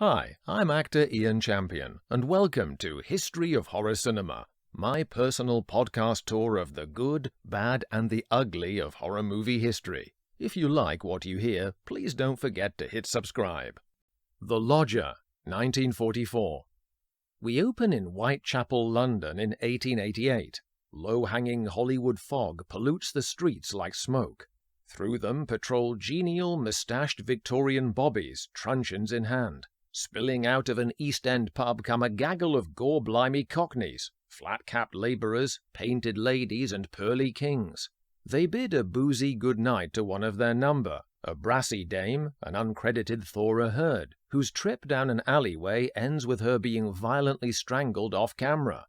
Hi, I'm actor Ian Champion, and welcome to History of Horror Cinema, my personal podcast tour of the good, bad, and the ugly of horror movie history. If you like what you hear, please don't forget to hit subscribe. The Lodger, 1944. We open in Whitechapel, London in 1888. Low-hanging Hollywood fog pollutes the streets like smoke. Through them patrol genial, moustached Victorian bobbies, truncheons in hand. Spilling out of an East End pub come a gaggle of gore-blimey cockneys, flat-capped labourers, painted ladies, and pearly kings. They bid a boozy good night to one of their number, a brassy dame, an uncredited Thora Hird, whose trip down an alleyway ends with her being violently strangled off-camera.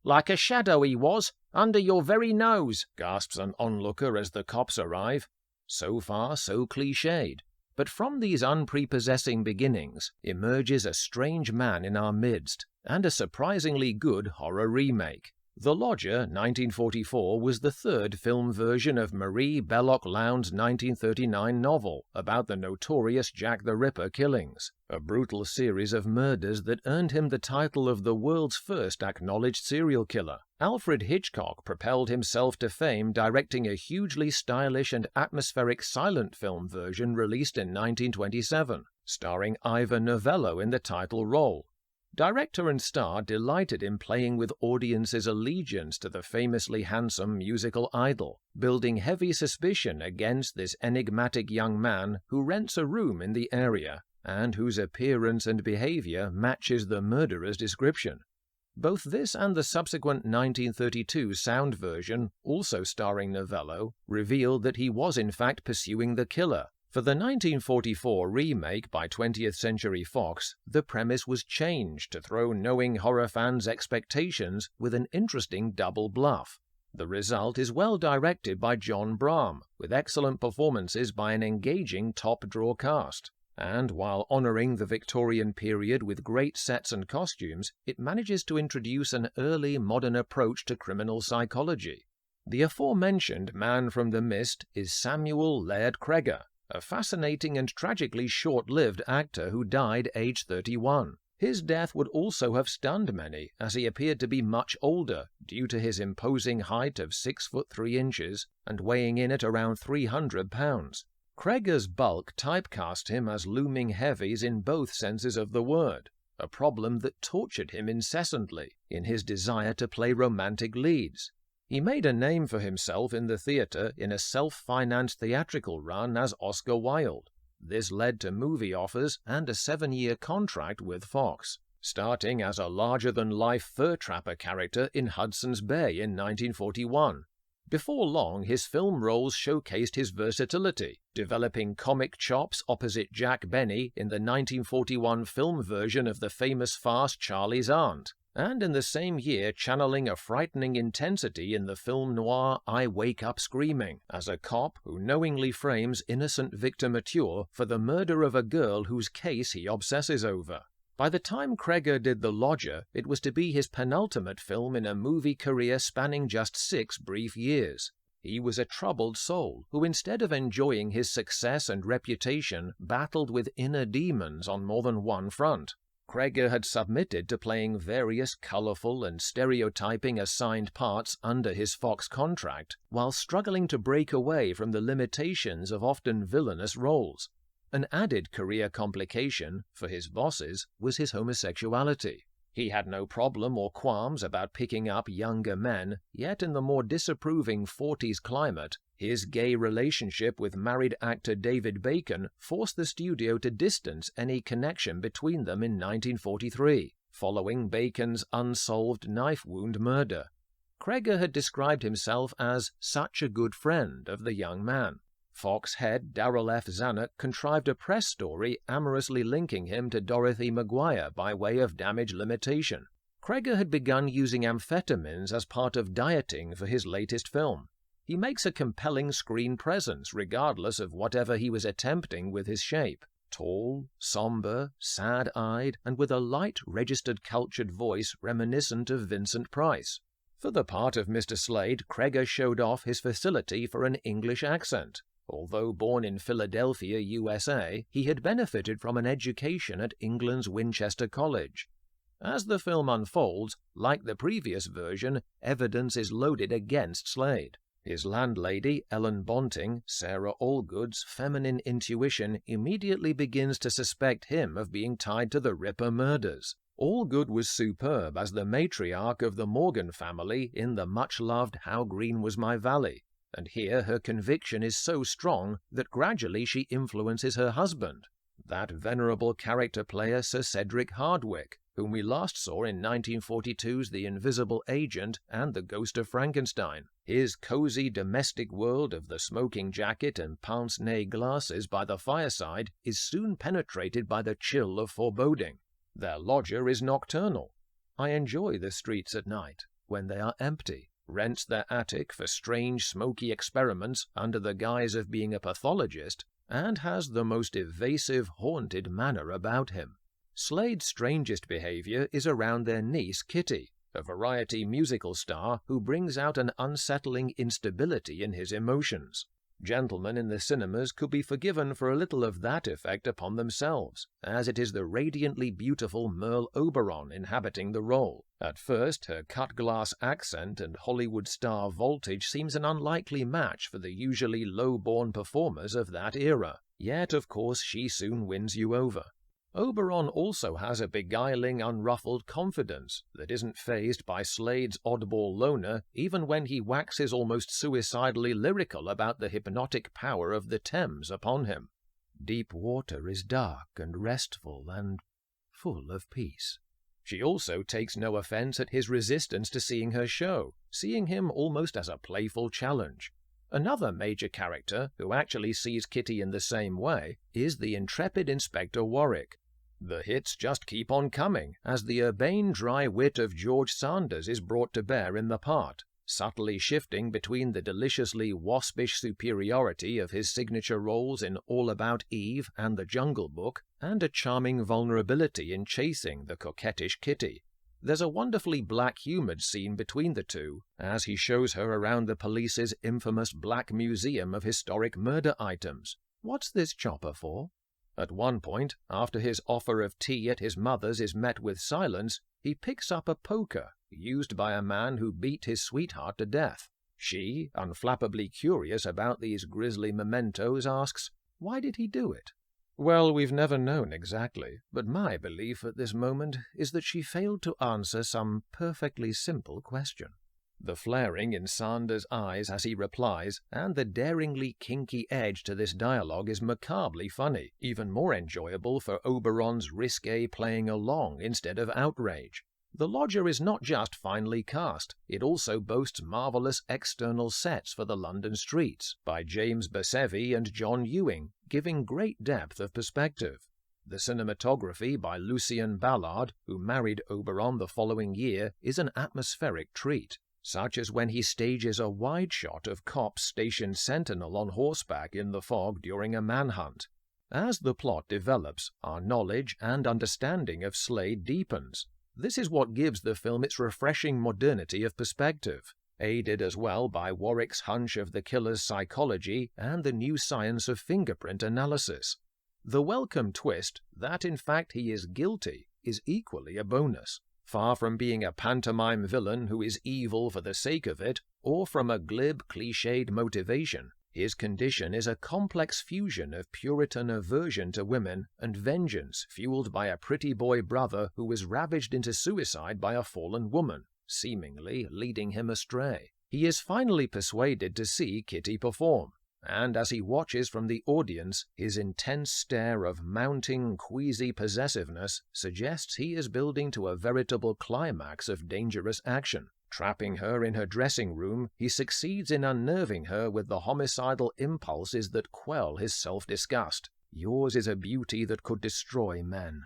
"Like a shadow he was, under your very nose," gasps an onlooker as the cops arrive. So far, so cliched. But from these unprepossessing beginnings emerges a strange man in our midst, and a surprisingly good horror remake. The Lodger, 1944, was the third film version of Marie Belloc-Lowndes' 1939 novel about the notorious Jack the Ripper killings, a brutal series of murders that earned him the title of the world's first acknowledged serial killer. Alfred Hitchcock propelled himself to fame directing a hugely stylish and atmospheric silent film version released in 1927, starring Ivor Novello in the title role. Director and star delighted in playing with audiences' allegiance to the famously handsome musical idol, building heavy suspicion against this enigmatic young man who rents a room in the area, and whose appearance and behavior matches the murderer's description. Both this and the subsequent 1932 sound version, also starring Novello, revealed that he was in fact pursuing the killer. For the 1944 remake by 20th Century Fox, the premise was changed to throw knowing horror fans' expectations with an interesting double bluff. The result is well directed by John Brahm, with excellent performances by an engaging top-draw cast. And while honouring the Victorian period with great sets and costumes, it manages to introduce an early modern approach to criminal psychology. The aforementioned man from the mist is Samuel Laird Cregar, a fascinating and tragically short-lived actor who died aged 31. His death would also have stunned many, as he appeared to be much older due to his imposing height of 6'3" and weighing in at around 300 pounds. Cregar's bulk typecast him as looming heavies in both senses of the word, a problem that tortured him incessantly in his desire to play romantic leads. He made a name for himself in the theatre in a self-financed theatrical run as Oscar Wilde. This led to movie offers and a 7-year contract with Fox, starting as a larger-than-life fur trapper character in Hudson's Bay in 1941. Before long, his film roles showcased his versatility, developing comic chops opposite Jack Benny in the 1941 film version of the famous farce Charlie's Aunt, and in the same year channeling a frightening intensity in the film noir I Wake Up Screaming, as a cop who knowingly frames innocent Victor Mature for the murder of a girl whose case he obsesses over. By the time Cregar did The Lodger, it was to be his penultimate film in a movie career spanning just 6 brief years. He was a troubled soul who, instead of enjoying his success and reputation, battled with inner demons on more than one front. Cregar had submitted to playing various colourful and stereotyping assigned parts under his Fox contract, while struggling to break away from the limitations of often villainous roles. An added career complication, for his bosses, was his homosexuality. He had no problem or qualms about picking up younger men, yet in the more disapproving 40s climate, his gay relationship with married actor David Bacon forced the studio to distance any connection between them in 1943, following Bacon's unsolved knife wound murder. Cregar had described himself as such a good friend of the young man. Fox head Darrell F. Zanuck contrived a press story amorously linking him to Dorothy Maguire by way of damage limitation. Cregar had begun using amphetamines as part of dieting for his latest film. He makes a compelling screen presence regardless of whatever he was attempting with his shape. Tall, somber, sad-eyed, and with a light, registered cultured voice reminiscent of Vincent Price. For the part of Mr. Slade, Cregar showed off his facility for an English accent. Although born in Philadelphia, USA, he had benefited from an education at England's Winchester College. As the film unfolds, like the previous version, evidence is loaded against Slade. His landlady, Ellen Bonting, Sarah Allgood's feminine intuition immediately begins to suspect him of being tied to the Ripper murders. Allgood was superb as the matriarch of the Morgan family in the much-loved How Green Was My Valley, and here her conviction is so strong that gradually she influences her husband, that venerable character player Sir Cedric Hardwicke, whom we last saw in 1942's The Invisible Agent and The Ghost of Frankenstein. His cosy domestic world of the smoking jacket and pince-nez glasses by the fireside is soon penetrated by the chill of foreboding. Their lodger is nocturnal. I enjoy the streets at night, when they are empty, rents their attic for strange smoky experiments under the guise of being a pathologist, and has the most evasive, haunted manner about him. Slade's strangest behavior is around their niece Kitty, a variety musical star who brings out an unsettling instability in his emotions. Gentlemen in the cinemas could be forgiven for a little of that effect upon themselves, as it is the radiantly beautiful Merle Oberon inhabiting the role. At first, her cut-glass accent and Hollywood star voltage seems an unlikely match for the usually low-born performers of that era. Yet, of course, she soon wins you over. Oberon also has a beguiling, unruffled confidence that isn't fazed by Slade's oddball loner even when he waxes almost suicidally lyrical about the hypnotic power of the Thames upon him. Deep water is dark and restful and full of peace. She also takes no offense at his resistance to seeing her show, seeing him almost as a playful challenge. Another major character, who actually sees Kitty in the same way, is the intrepid Inspector Warwick. The hits just keep on coming, as the urbane dry wit of George Sanders is brought to bear in the part, subtly shifting between the deliciously waspish superiority of his signature roles in All About Eve and The Jungle Book, and a charming vulnerability in chasing the coquettish Kitty. There's a wonderfully black-humoured scene between the two, as he shows her around the police's infamous Black Museum of Historic Murder Items. What's this chopper for? At one point, after his offer of tea at his mother's is met with silence, he picks up a poker, used by a man who beat his sweetheart to death. She, unflappably curious about these grisly mementos, asks, why did he do it? Well, we've never known exactly, but my belief at this moment is that she failed to answer some perfectly simple question. The flaring in Sanders' eyes as he replies, and the daringly kinky edge to this dialogue is macabrely funny, even more enjoyable for Oberon's risque playing along instead of outrage. The lodger is not just finely cast, it also boasts marvelous external sets for the London streets, by James Bassevi and John Ewing, giving great depth of perspective. The cinematography by Lucien Ballard, who married Oberon the following year, is an atmospheric treat, such as when he stages a wide shot of cops stationed sentinel on horseback in the fog during a manhunt. As the plot develops, our knowledge and understanding of Slade deepens. This is what gives the film its refreshing modernity of perspective, aided as well by Warwick's hunch of the killer's psychology and the new science of fingerprint analysis. The welcome twist, that in fact he is guilty, is equally a bonus. Far from being a pantomime villain who is evil for the sake of it, or from a glib, cliched motivation, his condition is a complex fusion of Puritan aversion to women and vengeance fueled by a pretty boy brother who was ravaged into suicide by a fallen woman, seemingly leading him astray. He is finally persuaded to see Kitty perform, and as he watches from the audience, his intense stare of mounting, queasy possessiveness suggests he is building to a veritable climax of dangerous action. Trapping her in her dressing room, he succeeds in unnerving her with the homicidal impulses that quell his self-disgust. Yours is a beauty that could destroy men.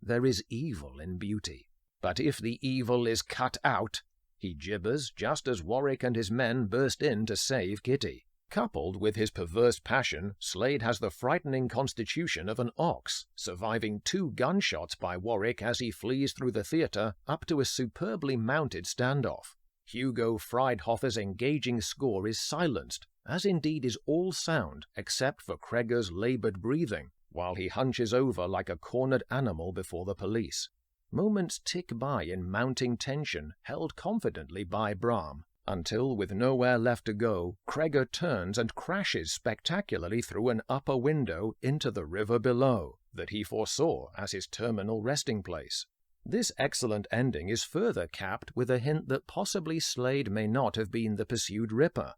There is evil in beauty. But if the evil is cut out, he gibbers just as Warwick and his men burst in to save Kitty. Coupled with his perverse passion, Slade has the frightening constitution of an ox, surviving 2 gunshots by Warwick as he flees through the theatre up to a superbly mounted standoff. Hugo Friedhofer's engaging score is silenced, as indeed is all sound except for Cregar's laboured breathing, while he hunches over like a cornered animal before the police. Moments tick by in mounting tension, held confidently by Brahm, until, with nowhere left to go, Cregar turns and crashes spectacularly through an upper window into the river below, that he foresaw as his terminal resting place. This excellent ending is further capped with a hint that possibly Slade may not have been the pursued Ripper.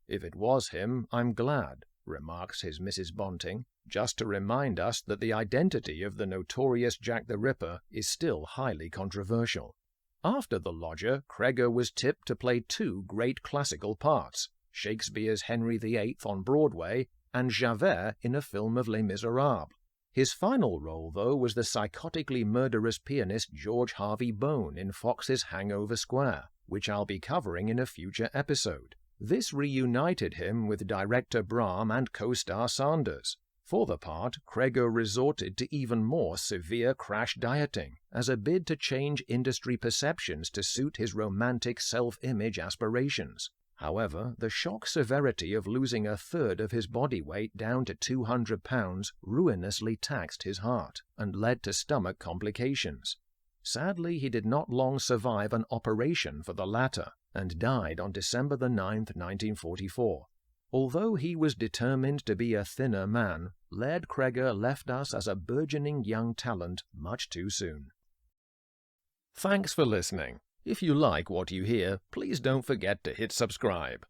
"If it was him, I'm glad," remarks his Mrs. Bonting, just to remind us that the identity of the notorious Jack the Ripper is still highly controversial. After The Lodger, Cregar was tipped to play two great classical parts, Shakespeare's Henry VIII on Broadway and Javert in a film of Les Miserables. His final role, though, was the psychotically murderous pianist George Harvey Bone in Fox's Hangover Square, which I'll be covering in a future episode. This reunited him with director Brahm and co-star Sanders. For the part, Cregar resorted to even more severe crash dieting as a bid to change industry perceptions to suit his romantic self-image aspirations. However, the shock severity of losing a third of his body weight down to 200 pounds ruinously taxed his heart and led to stomach complications. Sadly, he did not long survive an operation for the latter and died on December 9, 1944. Although he was determined to be a thinner man, Laird Cregar left us as a burgeoning young talent much too soon. Thanks for listening. If you like what you hear, please don't forget to hit subscribe.